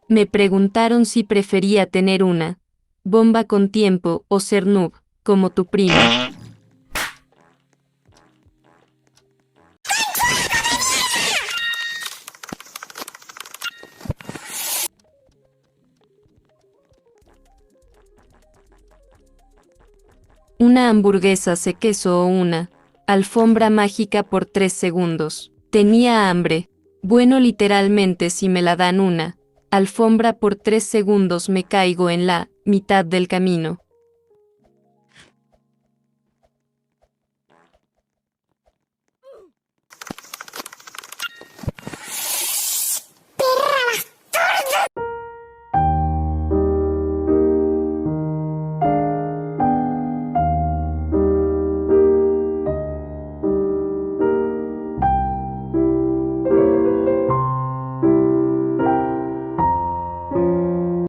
Me preguntaron si prefería tener una bomba con tiempo o ser noob, como tu primo. Una hamburguesa se queso o una alfombra mágica por 3 segundos. Tenía hambre. Bueno, literalmente si me la dan una alfombra por 3 segundos me caigo en la mitad del camino.